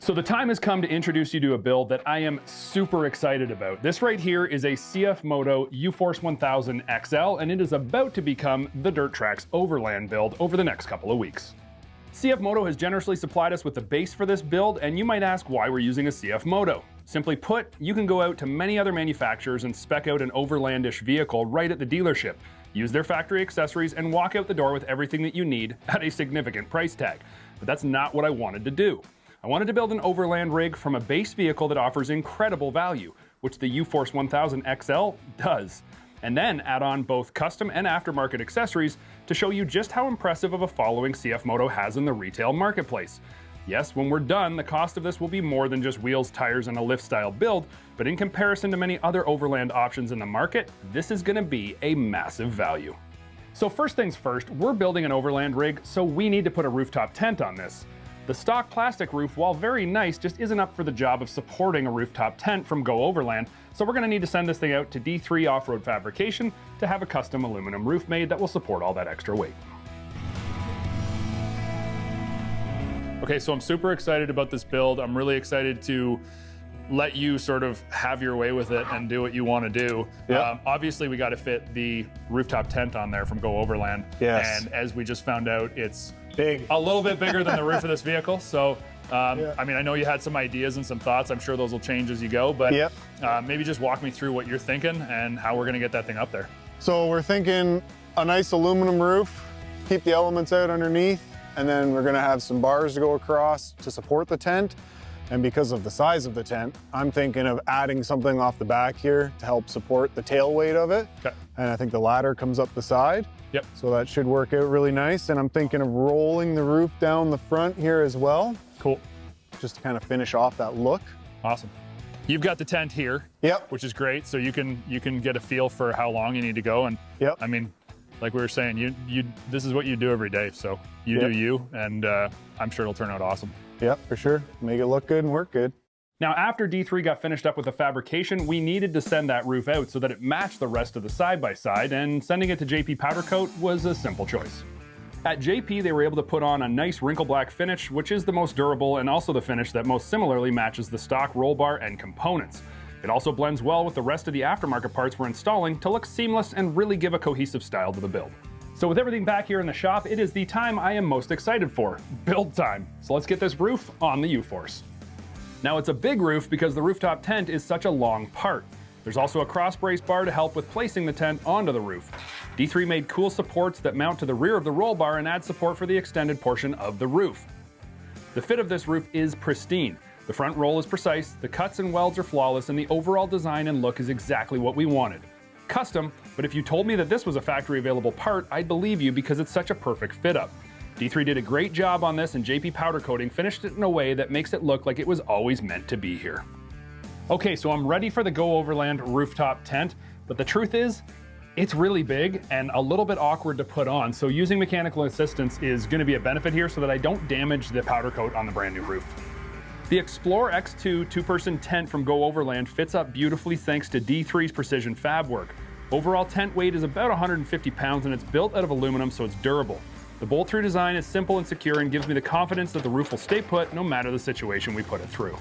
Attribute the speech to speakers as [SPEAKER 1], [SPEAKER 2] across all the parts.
[SPEAKER 1] So the time has come to introduce you to a build that I am super excited about. This right here is a CFMOTO UFORCE 1000 XL, and it is about to become the DirtTrax Overland build over the next couple of weeks. CFMOTO has generously supplied us with the base for this build, and you might ask why we're using a CFMOTO. Simply put, you can go out to many other manufacturers and spec out an overlandish vehicle right at the dealership, use their factory accessories, and walk out the door with everything that you need at a significant price tag. But that's not what I wanted to do. I wanted to build an overland rig from a base vehicle that offers incredible value, which the UFORCE 1000 XL does, and then add on both custom and aftermarket accessories to show you just how impressive of a following CFMOTO has in the retail marketplace. Yes, when we're done, the cost of this will be more than just wheels, tires, and a lift-style build, but in comparison to many other overland options in the market, this is going to be a massive value. So first things first, we're building an overland rig, so we need to put a rooftop tent on this. The stock plastic roof, while very nice, just isn't up for the job of supporting a rooftop tent from Go Overland, so we're going to need to send this thing out to D3 Off-Road Fabrication to have a custom aluminum roof made that will support all that extra weight. Okay, so I'm super excited about this build. I'm really excited to let you sort of have your way with it and do what you want to do. Yep. Obviously, we got to fit the rooftop tent on there from Go Overland.
[SPEAKER 2] Yes.
[SPEAKER 1] And as we just found out, it's
[SPEAKER 2] big,
[SPEAKER 1] a little bit bigger than the roof of this vehicle. So, I mean, I know you had some ideas and some thoughts. I'm sure those will change as you go, but maybe just walk me through what you're thinking and how we're going to get that thing up there.
[SPEAKER 2] So we're thinking a nice aluminum roof, keep the elements out underneath, and then we're going to have some bars to go across to support the tent. And because of the size of the tent, I'm thinking of adding something off the back here to help support the tail weight of it. Okay. And I think the ladder comes up the side.
[SPEAKER 1] Yep.
[SPEAKER 2] So that should work out really nice. And I'm thinking of rolling the roof down the front here as well.
[SPEAKER 1] Cool.
[SPEAKER 2] Just to kind of finish off that look.
[SPEAKER 1] Awesome. You've got the tent here.
[SPEAKER 2] Yep.
[SPEAKER 1] Which is great. So you can get a feel for how long you need to go. And I mean, like we were saying, this is what you do every day. So you do you, and I'm sure it'll turn out awesome.
[SPEAKER 2] Yep, for sure. Make it look good and work good.
[SPEAKER 1] Now, after D3 got finished up with the fabrication, we needed to send that roof out so that it matched the rest of the side-by-side, and sending it to JP Powder Coat was a simple choice. At JP, they were able to put on a nice wrinkle black finish, which is the most durable and also the finish that most similarly matches the stock roll bar and components. It also blends well with the rest of the aftermarket parts we're installing to look seamless and really give a cohesive style to the build. So with everything back here in the shop, it is the time I am most excited for, build time. So let's get this roof on the UFORCE. Now it's a big roof because the rooftop tent is such a long part. There's also a cross brace bar to help with placing the tent onto the roof. D3 made cool supports that mount to the rear of the roll bar and add support for the extended portion of the roof. The fit of this roof is pristine. The front roll is precise, the cuts and welds are flawless, and the overall design and look is exactly what we wanted. Custom, but if you told me that this was a factory available part, I'd believe you because it's such a perfect fit up. D3 did a great job on this, and JP Powder Coating finished it in a way that makes it look like it was always meant to be here. Okay, so I'm ready for the Go Overland rooftop tent, but the truth is, it's really big and a little bit awkward to put on, so using mechanical assistance is going to be a benefit here so that I don't damage the powder coat on the brand new roof. The Explorer X2 two-person tent from Go Overland fits up beautifully thanks to D3's precision fab work. Overall tent weight is about 150 pounds and it's built out of aluminum, so it's durable. The bolt-through design is simple and secure and gives me the confidence that the roof will stay put no matter the situation we put it through.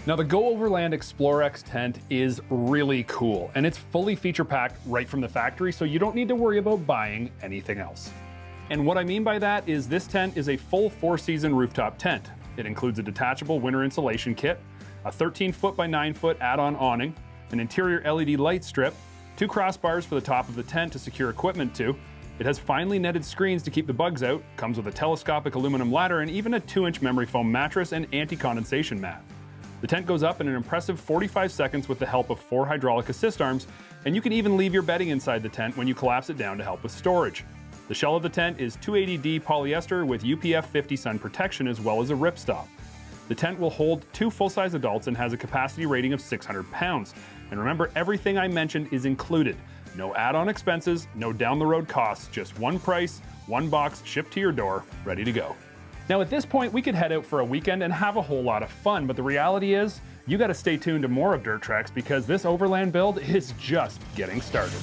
[SPEAKER 1] Now the Go Overland Explorer X tent is really cool and it's fully feature-packed right from the factory, so you don't need to worry about buying anything else. And what I mean by that is this tent is a full 4-season rooftop tent. It includes a detachable winter insulation kit, a 13-foot by 9-foot add-on awning, an interior LED light strip, 2 crossbars for the top of the tent to secure equipment to. It has finely netted screens to keep the bugs out, comes with a telescopic aluminum ladder, and even a 2-inch memory foam mattress and anti-condensation mat. The tent goes up in an impressive 45 seconds with the help of 4 hydraulic assist arms, and you can even leave your bedding inside the tent when you collapse it down to help with storage. The shell of the tent is 280D polyester with UPF 50 sun protection as well as a ripstop. The tent will hold 2 full-size adults and has a capacity rating of 600 pounds. And remember, everything I mentioned is included. No add-on expenses, no down-the-road costs, just one price, one box shipped to your door, ready to go. Now at this point, we could head out for a weekend and have a whole lot of fun, but the reality is, you gotta stay tuned to more of DirtTrax because this Overland build is just getting started.